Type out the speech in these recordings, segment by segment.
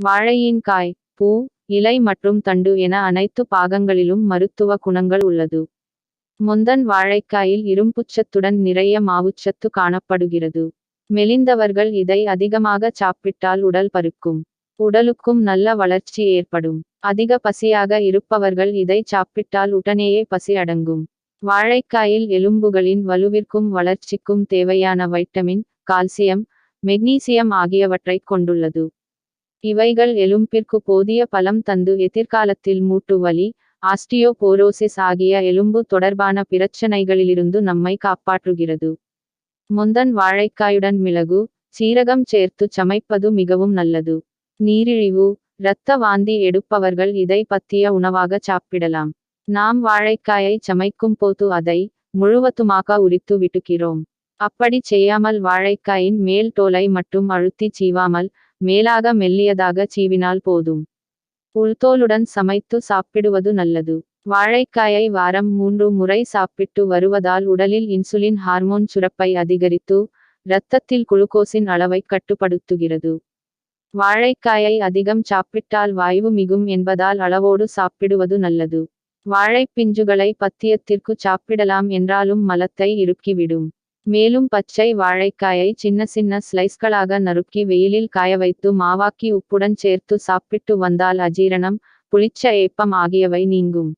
வாழையின் காய், பூ, இலை மற்றும் தண்டு என அனைத்து பாகங்களிலும் மருத்துவ குணங்கள் உள்ளது. முந்தன் வாழைக்காயில் இரும்புச்சத்துடன் நிறைய மாவுச்சத்து காணப்படுகிறது. மெலிந்தவர்கள் இதை அதிகமாக சாப்பிட்டால் உடல் பருக்கும். உடலுக்கும் நல்ல வளர்ச்சி ஏற்படும். அதிக பசியாக இருப்பவர்கள் இதை சாப்பிட்டால் உடனேயே பசி அடங்கும். வாழைக்காயில் எலும்புகளின் வலுவிற்கும் வளர்ச்சிக்கும் தேவையான வைட்டமின், கால்சியம், மெக்னீசியம் ஆகியவற்றைக் கொண்டுள்ளது. இவைகள் எலும்பிற்கு போதிய பலம் தந்து எதிர்காலத்தில் மூட்டு வலி, ஆஸ்டியோபோரோசிஸ் ஆகிய எலும்பு தொடர்பான பிரச்சனைகளிலிருந்து நம்மை காப்பாற்றுகிறது. முந்தன் வாழைக்காயுடன் மிளகு, சீரகம் சேர்த்து சமைப்பது மிகவும் நல்லது. நீரிழிவு, இரத்த வாந்தி எடுப்பவர்கள் இதை பத்திய உணவாக சாப்பிடலாம். நாம் வாழைக்காயை சமைக்கும் போது அதை முழுவதுமாக உரித்து விட்டுக்கிறோம். அப்படி செய்யாமல் வாழைக்காயின் மேல் தோலை மட்டும் அழுத்தி சீவாமல் மேலாக மெல்லியதாக சீவினால் போதும். உள்தோலுடன் சமைத்து சாப்பிடுவது நல்லது. வாழைக்காயை வாரம் 3 முறை சாப்பிட்டு வருவதால் உடலில் இன்சுலின் ஹார்மோன் சுரப்பை அதிகரித்து இரத்தத்தில் குளுக்கோஸின் அளவை கட்டுப்படுத்துகிறது. வாழைக்காயை அதிகம் சாப்பிட்டால் வாய்வு மிகும் என்பதால் அளவோடு சாப்பிடுவது நல்லது. வாழைப்பிஞ்சுகளை பத்தியத்திற்கு சாப்பிடலாம் என்றாலும் மலத்தை இறுக்கிவிடும். மேலும் பச்சை வாழைக்காயை சின்ன சின்ன ஸ்லைஸ்களாக நறுக்கி வெயிலில் காயவைத்து மாவாக்கி உப்புடன் சேர்த்து சாப்பிட்டு வந்தால் அஜீரணம், புளிச்ச ஏப்பம் ஆகியவை நீங்கும்.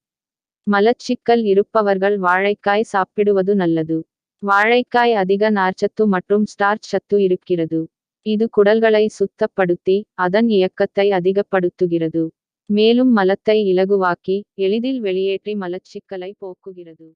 மலச்சிக்கல் இருப்பவர்கள் வாழைக்காய் சாப்பிடுவது நல்லது. வாழைக்காய் அதிக நார்ச்சத்து மற்றும் ஸ்டார்ச் சத்து இருக்கிறது. இது குடல்களை சுத்தப்படுத்தி அதன் இயக்கத்தை அதிகப்படுத்துகிறது. மேலும் மலத்தை இலகுவாக்கி எளிதில் வெளியேற்றி மலச்சிக்கலை போக்குகிறது.